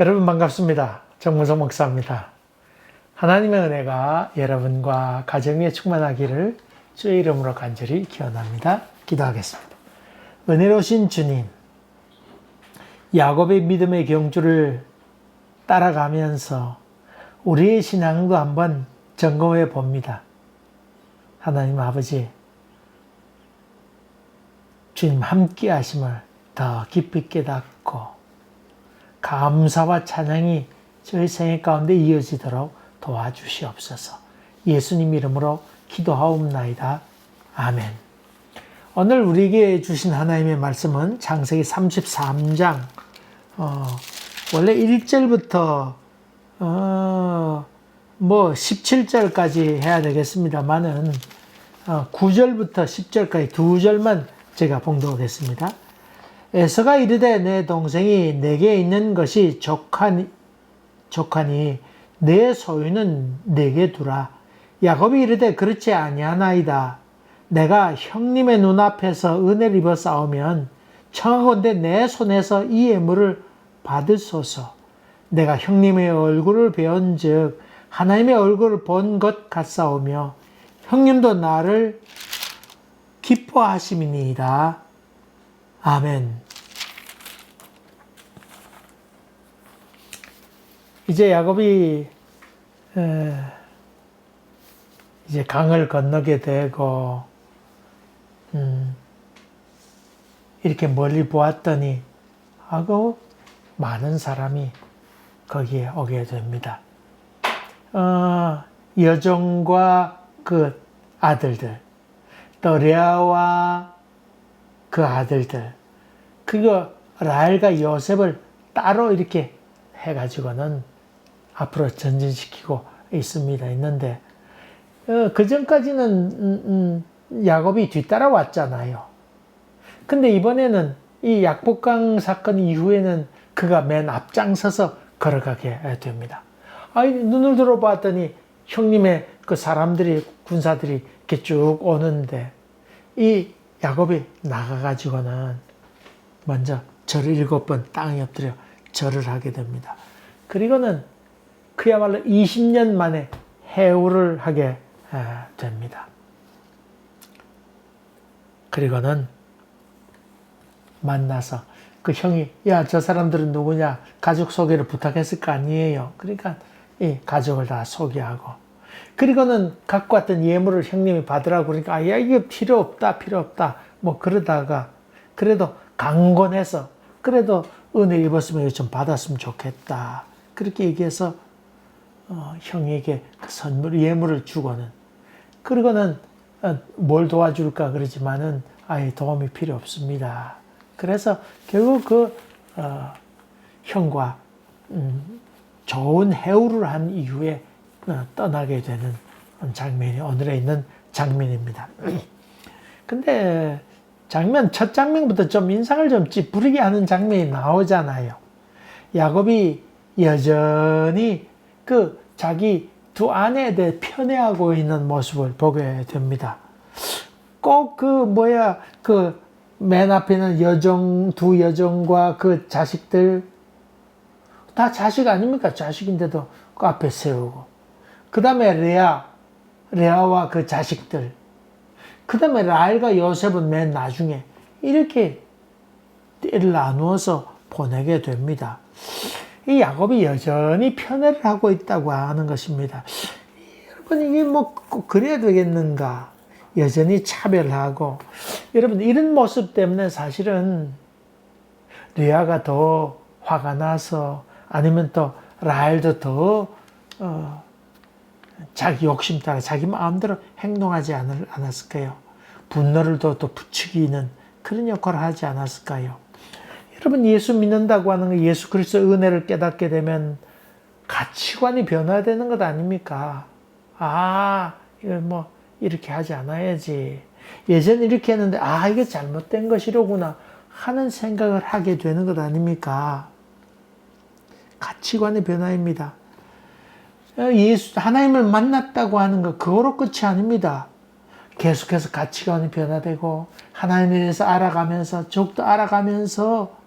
여러분 반갑습니다. 정문성 목사입니다. 하나님의 은혜가 여러분과 가정에 충만하기를 주의 이름으로 간절히 기원합니다. 기도하겠습니다. 은혜로우신 주님, 야곱의 믿음의 경주를 따라가면서 우리의 신앙도 한번 점검해 봅니다. 하나님 아버지, 주님 함께 하심을 더 깊이 깨닫고 감사와 찬양이 저희 생애 가운데 이어지도록 도와주시옵소서. 예수님 이름으로 기도하옵나이다. 아멘. 오늘 우리에게 주신 하나님의 말씀은 창세기 33장 원래 1절부터 17절까지 해야 되겠습니다만은 9절부터 10절까지 두 절만 제가 봉독하겠습니다. 에서가 이르되 내 동생이 내게 있는 것이 족하니 내 소유는 내게 두라. 야곱이 이르되 그렇지 아니하나이다. 내가 형님의 눈앞에서 은혜를 입어 싸우면 청하건대 내 손에서 이 예물을 받으소서. 내가 형님의 얼굴을 배운즉 하나님의 얼굴을 본 것 같사오며 형님도 나를 기뻐하심이니이다. 아멘. 이제 야곱이 이제 강을 건너게 되고 이렇게 멀리 보았더니 하고 많은 사람이 거기에 오게 됩니다. 여종과 그 아들들, 또 레아와 그 아들들, 그거 라헬과 요셉을 따로 이렇게 해가지고는 앞으로 전진시키고 있는데 그 전까지는 야곱이 뒤따라왔잖아요. 근데 이번에는 이 약복강 사건 이후에는 그가 맨 앞장서서 걸어가게 됩니다. 눈을 들어봤더니 형님의 그 사람들이, 군사들이 이렇게 쭉 오는데 이 야곱이 나가가지고는 먼저 절을 7번 땅에 엎드려 절을 하게 됩니다. 그리고는 그야말로 20년 만에 해우를 하게 됩니다. 그리고는 만나서 그 형이 야, 저 사람들은 누구냐 가족 소개를 부탁했을 거 아니에요. 그러니까 이 가족을 다 소개하고 그리고는 갖고 왔던 예물을 형님이 받으라고 그러니까 야, 이게 필요 없다 뭐 그러다가 그래도 강권해서 그래도 은혜 입었으면 좀 받았으면 좋겠다. 그렇게 얘기해서 형에게 그 선물, 예물을 주고는 그러고는 뭘 도와줄까 그러지만은 아예 도움이 필요 없습니다. 그래서 결국 그 형과 좋은 해우를 한 이후에 떠나게 되는 장면이 오늘에 있는 장면입니다. 근데 첫 장면부터 좀 인상을 좀 찌푸리게 하는 장면이 나오잖아요. 야곱이 여전히 그 자기 두 아내에 대해 편애하고 있는 모습을 보게 됩니다. 꼭 그 맨 앞에는 두 여종과 그 자식들, 다 자식 아닙니까? 자식인데도 그 앞에 세우고. 그 다음에 레아와 그 자식들. 그 다음에 라헬과 요셉은 맨 나중에 이렇게 때를 나누어서 보내게 됩니다. 이 야곱이 여전히 편애를 하고 있다고 하는 것입니다. 여러분, 이게 꼭 그래야 되겠는가? 여전히 차별하고. 여러분, 이런 모습 때문에 사실은 레아가 더 화가 나서 아니면 또 라헬도 더 자기 욕심 따라 자기 마음대로 행동하지 않았을까요? 분노를 또 부추기는 그런 역할을 하지 않았을까요? 여러분, 예수 믿는다고 하는 거, 예수 그리스도의 은혜를 깨닫게 되면 가치관이 변화되는 것 아닙니까? 이거 이렇게 하지 않아야지. 예전에 이렇게 했는데 이게 잘못된 것이로구나 하는 생각을 하게 되는 것 아닙니까? 가치관의 변화입니다. 하나님을 만났다고 하는 거 그거로 끝이 아닙니다. 계속해서 가치관이 변화되고 하나님에 대해서 알아가면서 족도 알아가면서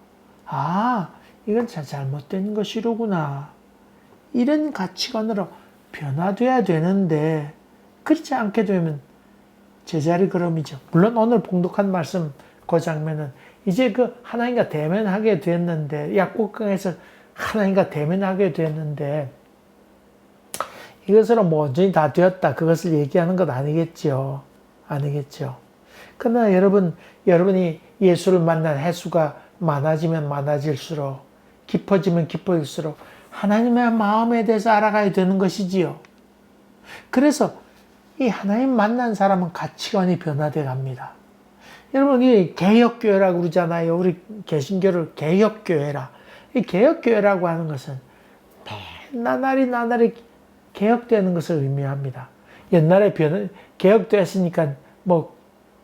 이건 잘못된 것이로구나. 이런 가치관으로 변화돼야 되는데 그렇지 않게 되면 제자리 걸음이죠. 물론 오늘 봉독한 말씀 그 장면은 이제 그 하나님과 대면하게 됐는데 약국강에서 하나님과 대면하게 됐는데 이것으로 온전히 다 되었다. 그것을 얘기하는 것 아니겠죠. 아니겠죠. 그러나 여러분이 예수를 만난 횟수가 많아지면 많아질수록 깊어지면 깊어질수록 하나님의 마음에 대해서 알아가야 되는 것이지요. 그래서 이 하나님 만난 사람은 가치관이 변화돼 갑니다. 여러분, 이 개혁교회라고 그러잖아요. 우리 개신교를 개혁교회라. 이 개혁교회라고 하는 것은 나날이 개혁되는 것을 의미합니다. 옛날에 개혁됐으니까 뭐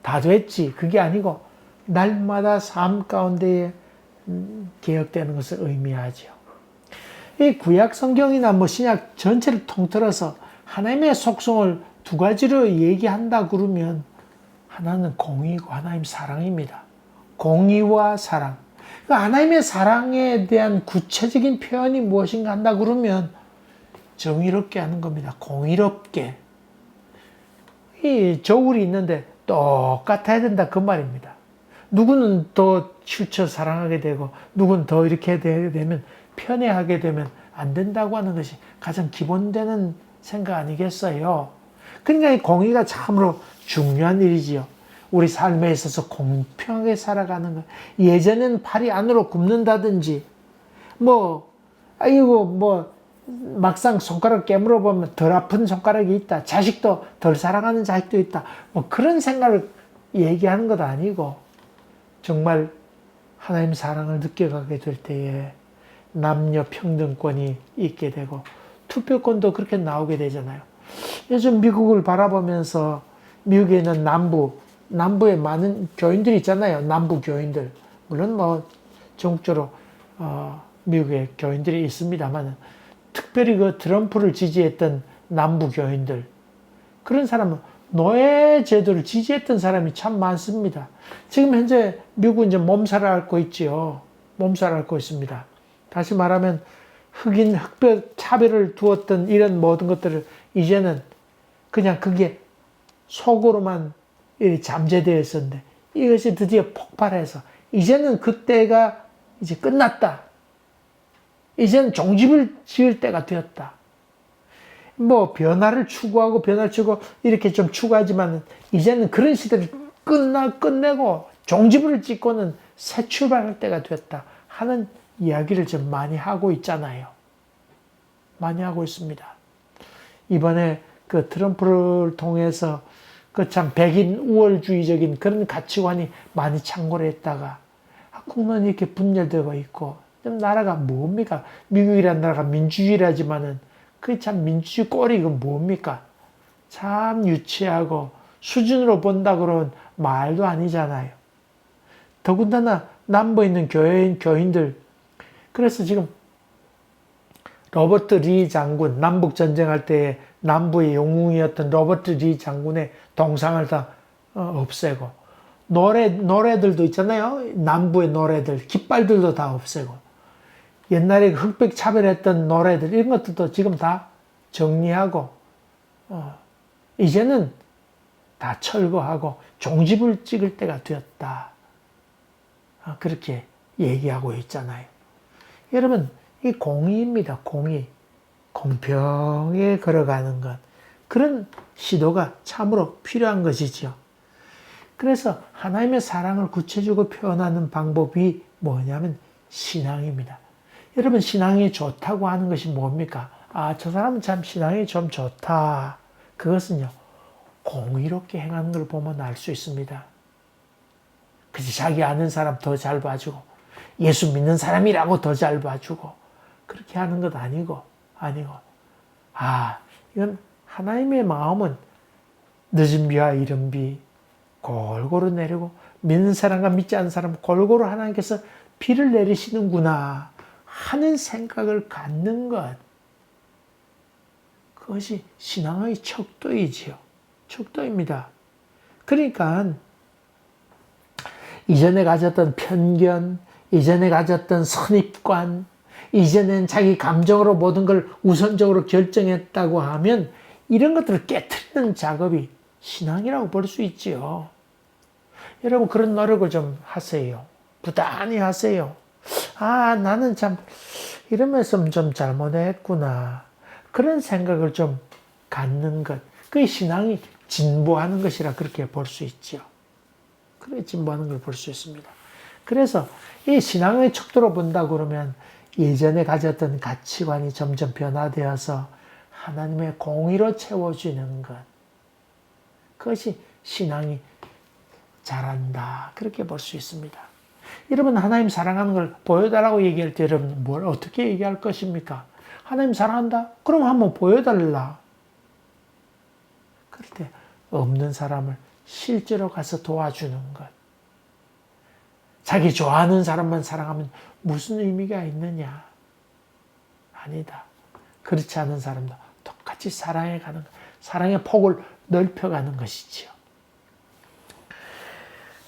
다 됐지. 그게 아니고 날마다 삶 가운데에 개혁되는 것을 의미하죠. 이 구약 성경이나 뭐 신약 전체를 통틀어서 하나님의 속성을 두 가지로 얘기한다 그러면 하나는 공의고 하나님 사랑입니다. 공의와 사랑. 하나님의 사랑에 대한 구체적인 표현이 무엇인가 한다 그러면 정의롭게 하는 겁니다. 공의롭게. 이 저울이 있는데 똑같아야 된다 그 말입니다. 누구는 더 치우쳐 사랑하게 되고 누구는 더 이렇게 되면 편애하게 되면 안 된다고 하는 것이 가장 기본되는 생각 아니겠어요? 그러니까 이 공의가 참으로 중요한 일이지요. 우리 삶에 있어서 공평하게 살아가는 것. 예전에는 팔이 안으로 굽는다든지 막상 손가락 깨물어 보면 덜 아픈 손가락이 있다. 자식도 덜 사랑하는 자식도 있다. 그런 생각을 얘기하는 것 아니고 정말 하나님 사랑을 느껴가게 될 때에 남녀 평등권이 있게 되고 투표권도 그렇게 나오게 되잖아요. 요즘 미국을 바라보면서 미국에 있는 남부에 많은 교인들이 있잖아요. 남부 교인들. 물론 전국적으로 미국에 교인들이 있습니다만 특별히 그 트럼프를 지지했던 남부 교인들, 그런 사람은 노예 제도를 지지했던 사람이 참 많습니다. 지금 현재 미국은 이제 몸살을 앓고 있지요. 몸살을 앓고 있습니다. 다시 말하면 흑인, 흑백 차별을 두었던 이런 모든 것들을 이제는 그냥 그게 속으로만 잠재되어 있었는데 이것이 드디어 폭발해서 이제는 그때가 이제 끝났다. 이제는 종집을 지을 때가 되었다. 변화를 추구하고 이렇게 좀 추구하지만 이제는 그런 시대를 끝내고 종집을 찍고는 새 출발할 때가 되었다 하는 이야기를 좀 많이 하고 있잖아요. 많이 하고 있습니다. 이번에 그 트럼프를 통해서 그 참 백인 우월주의적인 그런 가치관이 많이 창궐을 했다가 국론이 이렇게 분열되고 있고 나라가 뭡니까? 미국이라는 나라가 민주주의라지만은 그게 참 민주주의 꼴이 이건 뭡니까? 참 유치하고 수준으로 본다 그러면 말도 아니잖아요. 더군다나 남부에 있는 교인들. 그래서 지금 로버트 리 장군, 남북 전쟁할 때 남부의 영웅이었던 로버트 리 장군의 동상을 다 없애고 노래들도 있잖아요. 남부의 노래들, 깃발들도 다 없애고 옛날에 흑백 차별했던 노래들 이런 것들도 지금 다 정리하고 이제는 다 철거하고 종집을 찍을 때가 되었다. 그렇게 얘기하고 있잖아요. 여러분, 이 공의입니다. 공의. 공평에 걸어가는 것. 그런 시도가 참으로 필요한 것이죠. 그래서 하나님의 사랑을 구체적으로 표현하는 방법이 뭐냐면 신앙입니다. 여러분, 신앙이 좋다고 하는 것이 뭡니까? 저 사람은 참 신앙이 좀 좋다. 그것은요, 공의롭게 행하는 걸 보면 알 수 있습니다. 그치, 자기 아는 사람 더 잘 봐주고, 예수 믿는 사람이라고 더 잘 봐주고, 그렇게 하는 것 아니고, 이건 하나님의 마음은 늦은 비와 이른 비 골고루 내리고, 믿는 사람과 믿지 않는 사람 골고루 하나님께서 비를 내리시는구나 하는 생각을 갖는 것. 그것이 신앙의 척도이지요. 척도입니다. 그러니까 이전에 가졌던 편견, 이전에 가졌던 선입관, 이전엔 자기 감정으로 모든 걸 우선적으로 결정했다고 하면 이런 것들을 깨트리는 작업이 신앙이라고 볼 수 있지요. 여러분 그런 노력을 좀 하세요. 부단히 하세요. 아, 나는 참 이러면서 좀 잘못했구나. 그런 생각을 좀 갖는 것. 그게 신앙이 진보하는 것이라 그렇게 볼 수 있죠. 그렇게 진보하는 걸 볼 수 있습니다. 그래서 이 신앙의 척도로 본다 그러면 예전에 가졌던 가치관이 점점 변화되어서 하나님의 공의로 채워지는 것. 그것이 신앙이 잘한다. 그렇게 볼 수 있습니다. 여러분 하나님 사랑하는 걸 보여달라고 얘기할 때 여러분 뭘 어떻게 얘기할 것입니까? 하나님 사랑한다? 그럼 한번 보여달라. 그럴 때 없는 사람을 실제로 가서 도와주는 것. 자기 좋아하는 사람만 사랑하면 무슨 의미가 있느냐? 아니다. 그렇지 않은 사람도 똑같이 사랑해가는 것. 사랑의 폭을 넓혀가는 것이지요.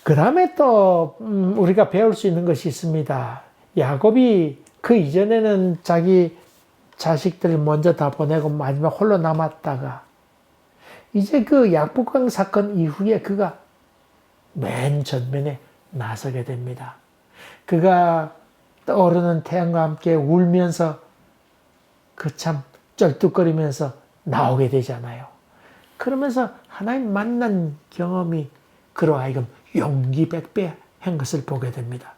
그 다음에 또 우리가 배울 수 있는 것이 있습니다. 야곱이 그 이전에는 자기 자식들을 먼저 다 보내고 마지막 홀로 남았다가 이제 그 약복강 사건 이후에 그가 맨 전면에 나서게 됩니다. 그가 떠오르는 태양과 함께 울면서 그 참 쩔뚝거리면서 나오게 되잖아요. 그러면서 하나님 만난 경험이 그로 하여금 용기 백배한 것을 보게 됩니다.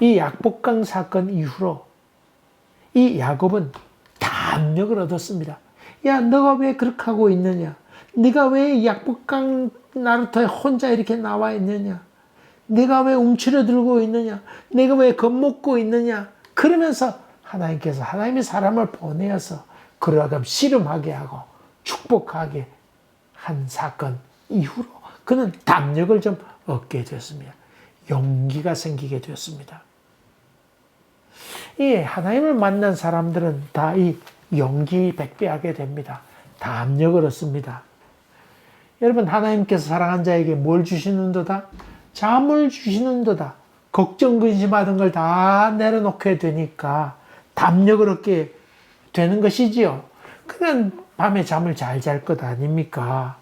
이 약복강 사건 이후로 이 야곱은 담력을 얻었습니다. 야, 너가 왜 그렇게 하고 있느냐? 네가 왜 약복강 나루터에 혼자 이렇게 나와 있느냐? 네가 왜 움츠려 들고 있느냐? 네가 왜 겁먹고 있느냐? 그러면서 하나님께서 하나님의 사람을 보내어서 그로 하여금 씨름하게 하고 축복하게 한 사건 이후로 그는 담력을 좀 얻게 되었습니다. 용기가 생기게 되었습니다. 이 하나님을 만난 사람들은 다 이 용기 백배하게 됩니다. 담력을 얻습니다. 여러분 하나님께서 사랑한 자에게 뭘 주시는도다? 잠을 주시는도다. 걱정 근심하던 걸 다 내려놓게 되니까 담력을 얻게 되는 것이지요. 그냥 밤에 잠을 잘 잘 것 아닙니까?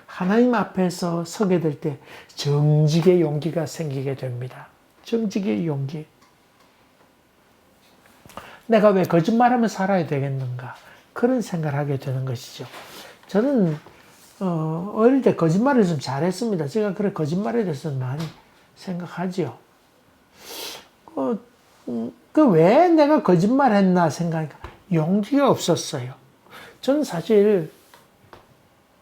하나님 앞에서 서게 될 때 정직의 용기가 생기게 됩니다. 정직의 용기. 내가 왜 거짓말하며 살아야 되겠는가? 그런 생각을 하게 되는 것이죠. 저는 어릴 때 거짓말을 좀 잘했습니다. 제가 그래 거짓말에 대해서 많이 생각하지요. 왜 내가 거짓말했나 생각하니까 용기가 없었어요. 저는 사실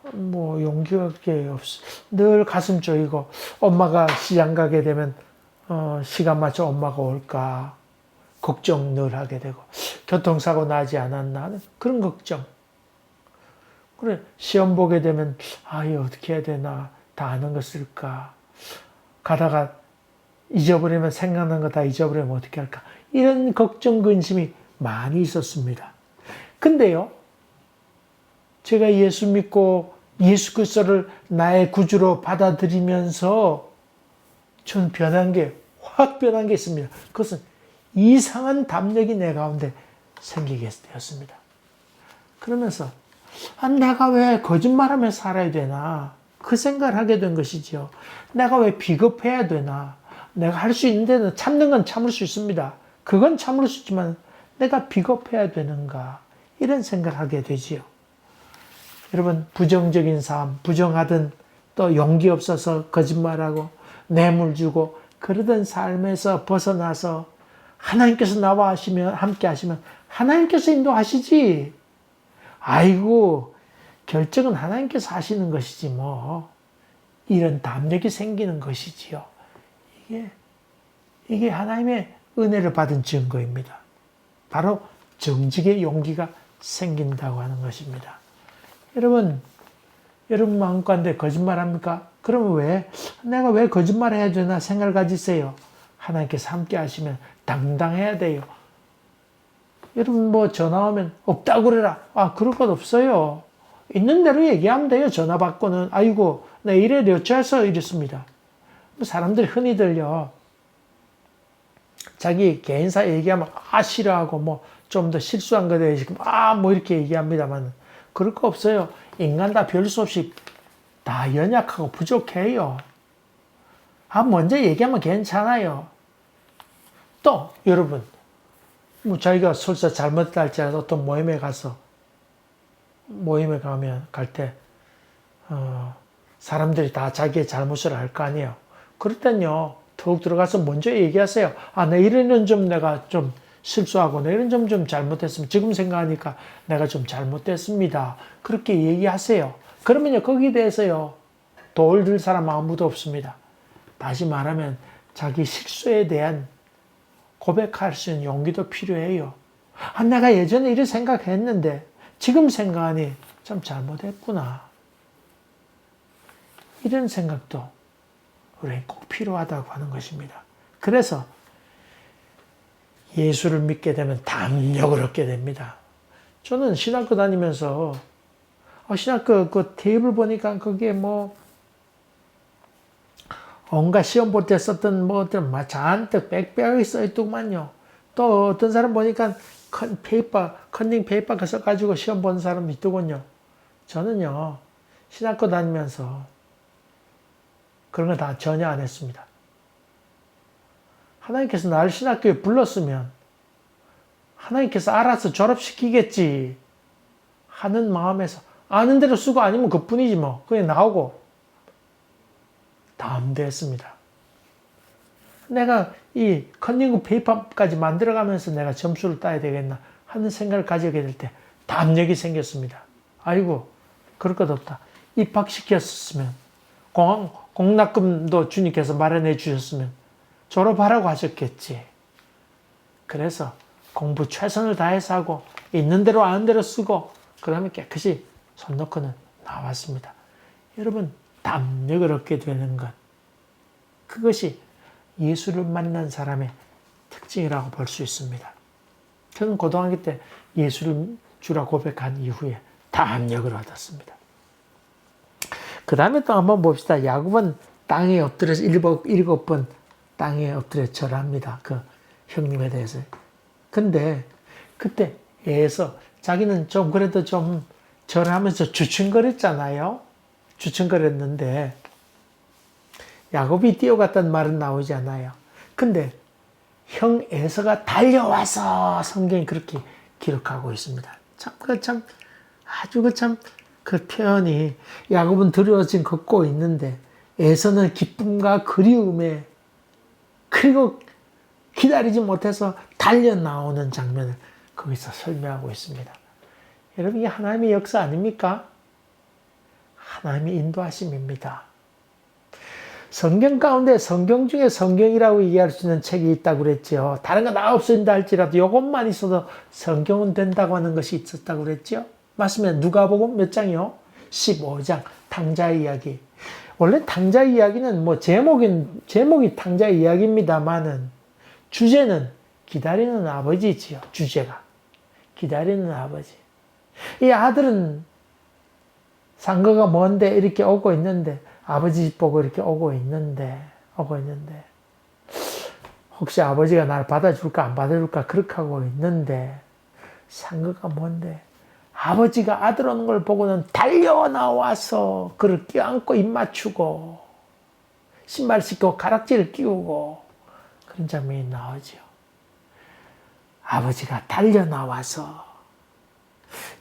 용기가 그렇게 없어. 늘 가슴 쪼이고 엄마가 시장 가게 되면 시간 맞춰 엄마가 올까 걱정 늘 하게 되고 교통사고 나지 않았나 하는 그런 걱정. 그래 시험 보게 되면 이거 어떻게 해야 되나 다 아는 거 쓸까 가다가 잊어버리면 생각난 거 다 잊어버리면 어떻게 할까 이런 걱정 근심이 많이 있었습니다. 근데요 제가 예수 믿고 예수 그리스도를 나의 구주로 받아들이면서 전 확 변한 게 있습니다. 그것은 이상한 담력이 내 가운데 생기게 되었습니다. 그러면서 내가 왜 거짓말하며 살아야 되나 그 생각을 하게 된 것이죠. 내가 왜 비겁해야 되나 내가 할 수 있는데 참는 건 참을 수 있습니다. 그건 참을 수 있지만 내가 비겁해야 되는가 이런 생각을 하게 되지요. 여러분 부정적인 삶 부정하던 또 용기 없어서 거짓말하고 뇌물 주고 그러던 삶에서 벗어나서 하나님께서 나와 함께 하시면 하나님께서 인도하시지. 아이고 결정은 하나님께서 하시는 것이지 뭐. 이런 담력이 생기는 것이지요. 이게 하나님의 은혜를 받은 증거입니다. 바로 정직의 용기가 생긴다고 하는 것입니다. 여러분 마음 가운데 거짓말합니까? 그러면 내가 왜 거짓말해야 되나 생각을 가지세요. 하나님께서 함께 하시면 당당해야 돼요. 여러분 전화 오면 없다고 그래라. 그럴 것 없어요. 있는 대로 얘기하면 돼요. 전화 받고는 아이고 나 이래 여쭤서 이랬습니다. 사람들이 흔히들요. 자기 개인사 얘기하면 싫어하고 뭐 좀 더 실수한 거에 대해서 뭐 이렇게 얘기합니다만 그럴 거 없어요. 인간 다 별 수 없이 다 연약하고 부족해요. 먼저 얘기하면 괜찮아요. 또 여러분 뭐 자기가 설사 잘못했다 할지라도 어떤 모임에 가면 갈 때 사람들이 다 자기의 잘못을 알 거 아니에요. 그럴 땐요 더욱 들어가서 먼저 얘기하세요. 내 이런 점 내가 좀 실수하고 내 이런 점 좀 잘못했으면 지금 생각하니까 내가 좀 잘못됐습니다. 그렇게 얘기하세요. 그러면요 거기에 대해서요 도울 들 사람 아무도 없습니다. 다시 말하면 자기 실수에 대한 고백할 수 있는 용기도 필요해요. 내가 예전에 이런 생각했는데 지금 생각하니 참 잘못했구나. 이런 생각도 우리는 꼭 필요하다고 하는 것입니다. 그래서 예수를 믿게 되면 담력을 얻게 됩니다. 저는 신학교 다니면서 신학교 그 테이블 보니까 거기에 뭐 온갖 시험 볼 때 썼던 뭐들 잔뜩 빽빽하게 써있더구만요. 또 어떤 사람 보니까 컨닝 페이퍼 써가지고 시험 본 사람 있더군요. 저는요 신학교 다니면서 그런 거 다 전혀 안 했습니다. 하나님께서 나를 신학교에 불렀으면 하나님께서 알아서 졸업시키겠지 하는 마음에서 아는 대로 쓰고 아니면 그뿐이지 뭐. 그냥 나오고 담대했습니다. 내가 이 컨닝 페이퍼까지 만들어가면서 내가 점수를 따야 되겠나 하는 생각을 가지게 될 때 담력이 생겼습니다. 아이고 그럴 것 없다. 입학시켰으면 공납금도 주님께서 마련해 주셨으면 졸업하라고 하셨겠지. 그래서 공부 최선을 다해서 하고 있는 대로 아는 대로 쓰고 그러면 깨끗이 손 놓고는 나왔습니다. 여러분 담력을 얻게 되는 것 그것이 예수를 만난 사람의 특징이라고 볼 수 있습니다. 저는 고등학교 때 예수를 주라 고백한 이후에 담력을 얻었습니다. 그 다음에 또 한번 봅시다. 야곱은 땅에 엎드려서 일곱 번 땅에 엎드려 절합니다. 그 형님에 대해서. 근데 그때 애에서 자기는 좀 그래도 좀 절하면서 주춤거렸잖아요. 주춤거렸는데 야곱이 뛰어갔다는 말은 나오지 않아요. 근데 형 에서가 달려와서 성경이 그렇게 기록하고 있습니다. 그 표현이 야곱은 두려워진 걷고 있는데 에서는 기쁨과 그리움에 그리고 기다리지 못해서 달려 나오는 장면을 거기서 설명하고 있습니다. 여러분 이게 하나님의 역사 아닙니까? 하나님의 인도하심입니다. 성경 가운데 성경 중에 성경이라고 얘기할 수 있는 책이 있다고 그랬죠. 다른 거 다 없어진다 할지라도 이것만 있어도 성경은 된다고 하는 것이 있었다고 그랬죠. 맞습니다. 누가복음 몇 장이요? 15장 탕자의 이야기. 원래 탕자의 이야기는 뭐 제목이 탕자의 이야기입니다만은 주제는 기다리는 아버지지요. 주제가 기다리는 아버지. 이 아들은 상거가 먼데 이렇게 오고 있는데 아버지 집 보고 이렇게 오고 있는데 혹시 아버지가 나를 받아줄까 안 받아줄까 그렇게 하고 있는데 상거가 먼데 아버지가 아들 오는 걸 보고는 달려 나와서 그를 껴안고 입 맞추고 신발 씻고 가락지를 끼우고 그런 장면이 나오죠. 아버지가 달려 나와서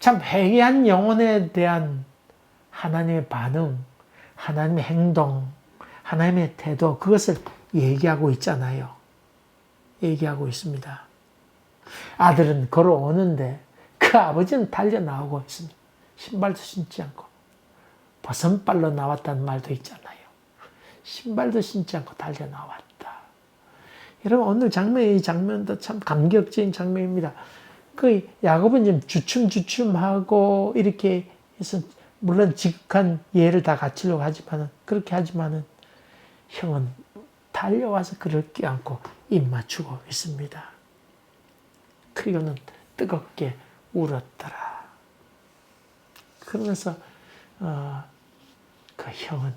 참 회개한 영혼에 대한 하나님의 반응, 하나님의 행동, 하나님의 태도 그것을 얘기하고 있잖아요. 얘기하고 있습니다. 아들은 걸어오는데 그 아버지는 달려 나오고 있습니다. 신발도 신지 않고 버선발로 나왔다는 말도 있잖아요. 신발도 신지 않고 달려 나왔다. 여러분 오늘 이 장면도 참 감격적인 장면입니다. 그 야곱은 좀 주춤주춤하고 이렇게 해서 물론 지극한 예를 다 갖추려고 하지만은 그렇게 하지만은 형은 달려와서 그를 껴안고 입 맞추고 있습니다. 그리고는 뜨겁게 울었더라. 그러면서 그 형은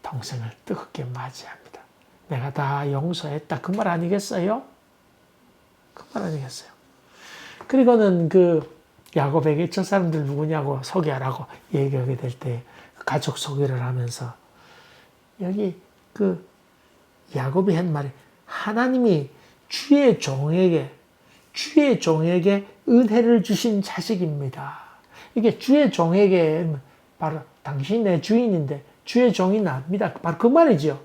동생을 뜨겁게 맞이합니다. 내가 다 용서했다. 그 말 아니겠어요? 그 말 아니겠어요. 그리고는 그 야곱에게 저 사람들 누구냐고 소개하라고 얘기하게 될 때 가족 소개를 하면서 여기 그 야곱이 한 말이 하나님이 주의 종에게 은혜를 주신 자식입니다. 이게 주의 종에게 바로 당신이 내 주인인데 주의 종이 납니다. 바로 그 말이죠.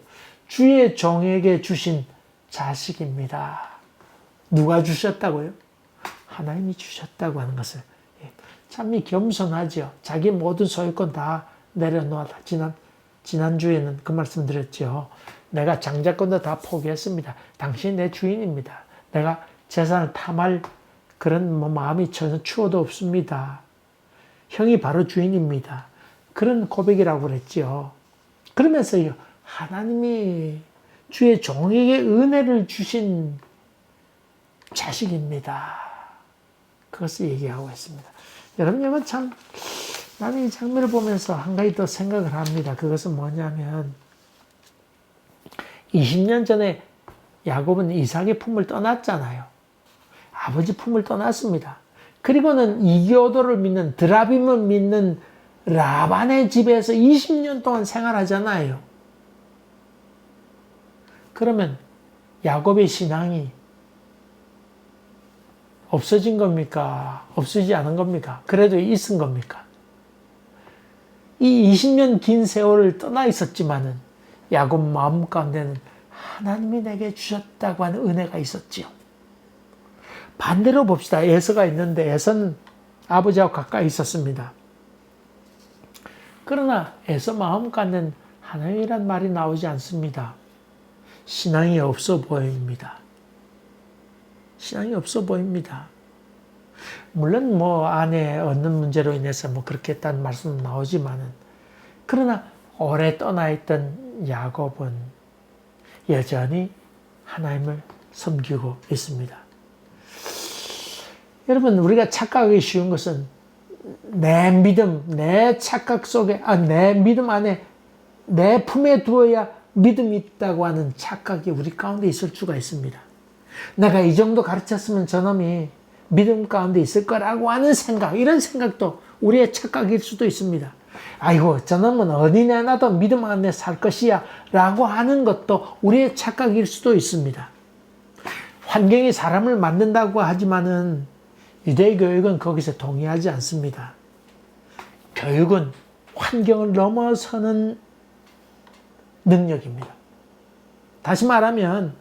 주의 종에게 주신 자식입니다. 누가 주셨다고요? 하나님이 주셨다고 하는 것을 참 겸손하죠. 자기 모든 소유권 다 내려놓았다. 지난주에는 그 말씀 드렸죠. 내가 장자권도 다 포기했습니다. 당신이 내 주인입니다. 내가 재산을 탐할 그런 마음이 전혀 추워도 없습니다. 형이 바로 주인입니다. 그런 고백이라고 그랬죠. 그러면서요, 하나님이 주의 종에게 은혜를 주신 자식입니다. 그것을 얘기하고 있습니다. 여러분, 이건 참, 나는 이 장면을 보면서 한 가지 더 생각을 합니다. 그것은 뭐냐면, 20년 전에 야곱은 이삭의 품을 떠났잖아요. 아버지 품을 떠났습니다. 그리고는 이교도를 믿는, 드라빔을 믿는 라반의 집에서 20년 동안 생활하잖아요. 그러면 야곱의 신앙이 없어진 겁니까? 없어지지 않은 겁니까? 그래도 있은 겁니까? 이 20년 긴 세월을 떠나 있었지만은 야곱 마음 가운데는 하나님이 내게 주셨다고 하는 은혜가 있었지요. 반대로 봅시다. 에서가 있는데 에서는 아버지하고 가까이 있었습니다. 그러나 에서 마음 가운데는 하나님이란 말이 나오지 않습니다. 신앙이 없어 보입니다. 신앙이 없어 보입니다. 물론 뭐 아내 얻는 문제로 인해서 뭐 그렇게 했다는 말씀은 나오지만은 그러나 오래 떠나 있던 야곱은 여전히 하나님을 섬기고 있습니다. 여러분, 우리가 착각하기 쉬운 것은 내 믿음, 내 착각 속에, 내 믿음 안에 내 품에 두어야 믿음이 있다고 하는 착각이 우리 가운데 있을 수가 있습니다. 내가 이 정도 가르쳤으면 저놈이 믿음 가운데 있을 거라고 하는 생각, 이런 생각도 우리의 착각일 수도 있습니다. 아이고, 저놈은 어디 내놔도 믿음 안에 살 것이야 라고 하는 것도 우리의 착각일 수도 있습니다. 환경이 사람을 만든다고 하지만은 유대교육은 거기서 동의하지 않습니다. 교육은 환경을 넘어서는 능력입니다. 다시 말하면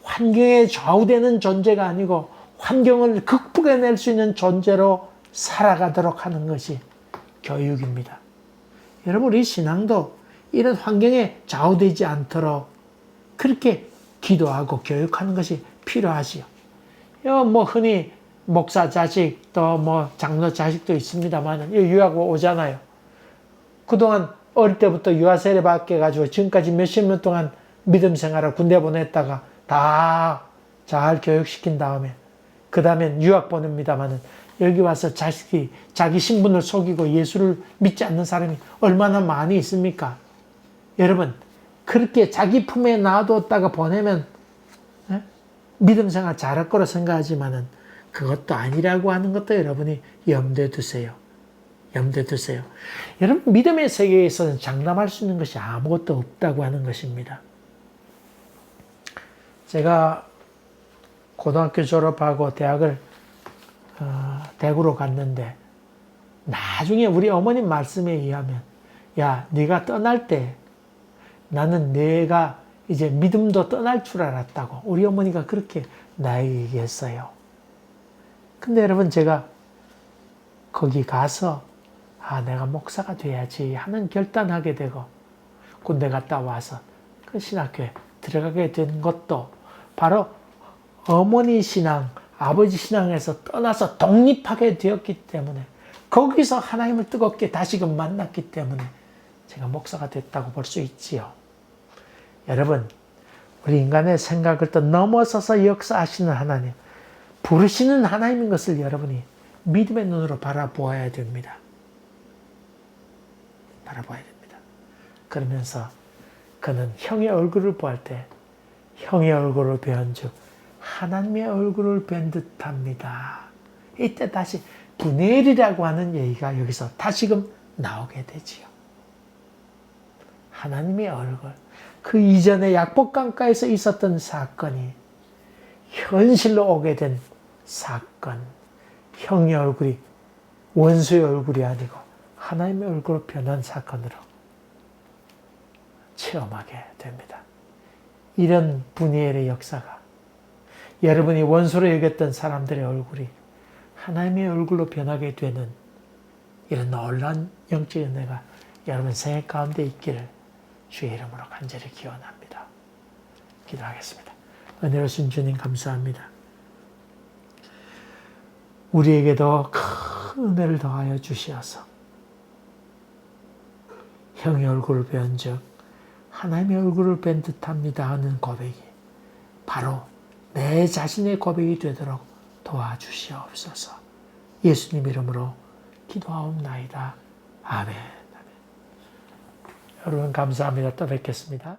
환경에 좌우되는 존재가 아니고 환경을 극복해낼 수 있는 존재로 살아가도록 하는 것이 교육입니다. 여러분, 우리 신앙도 이런 환경에 좌우되지 않도록 그렇게 기도하고 교육하는 것이 필요하지요. 뭐 흔히 목사 자식 또 뭐 장로 자식도 있습니다만 유학 오잖아요. 그동안 어릴 때부터 유아 세례 받게 가지고 지금까지 몇십 년 동안 믿음 생활을 군대 보냈다가 다 잘 교육시킨 다음에 그 다음엔 유학 보냅니다만은 여기 와서 자식이 자기 신분을 속이고 예수를 믿지 않는 사람이 얼마나 많이 있습니까? 여러분, 그렇게 자기 품에 놔뒀다가 보내면 믿음 생활 잘할 거라 생각하지만은 그것도 아니라고 하는 것도 여러분이 염두에 두세요. 염두에 두세요. 여러분, 믿음의 세계에서는 장담할 수 있는 것이 아무것도 없다고 하는 것입니다. 제가 고등학교 졸업하고 대학을 대구로 갔는데 나중에 우리 어머님 말씀에 의하면 야, 네가 떠날 때 나는 내가 이제 믿음도 떠날 줄 알았다고 우리 어머니가 그렇게 나에게 얘기했어요. 근데 여러분, 제가 거기 가서 내가 목사가 돼야지 하는 결단하게 되고 군대 갔다 와서 그 신학교에 들어가게 된 것도 바로 어머니 신앙, 아버지 신앙에서 떠나서 독립하게 되었기 때문에 거기서 하나님을 뜨겁게 다시금 만났기 때문에 제가 목사가 됐다고 볼 수 있지요. 여러분, 우리 인간의 생각을 또 넘어서서 역사하시는 하나님, 부르시는 하나님인 것을 여러분이 믿음의 눈으로 바라보아야 됩니다. 바라봐야 됩니다. 그러면서 그는 형의 얼굴을 보할 때 형의 얼굴을 배운 즉 하나님의 얼굴을 뵌 듯합니다. 이때 다시 분해일이라고 하는 얘기가 여기서 다시금 나오게 되지요. 하나님의 얼굴. 그 이전에 약복강가에서 있었던 사건이 현실로 오게 된 사건. 형의 얼굴이 원수의 얼굴이 아니고 하나님의 얼굴로 변한 사건으로 체험하게 됩니다. 이런 분이엘의 역사가 여러분이 원수로 여겼던 사람들의 얼굴이 하나님의 얼굴로 변하게 되는 이런 놀라운 영적 은혜가 여러분 생애 가운데 있기를 주의 이름으로 간절히 기원합니다. 기도하겠습니다. 은혜로우신 주님 감사합니다. 우리에게도 큰 은혜를 더하여 주시어서 형의 얼굴을 뵌 즉 하나님의 얼굴을 뵌 듯합니다 하는 고백이 바로 내 자신의 고백이 되도록 도와주시옵소서. 예수님 이름으로 기도하옵나이다. 아멘. 여러분 감사합니다. 또 뵙겠습니다.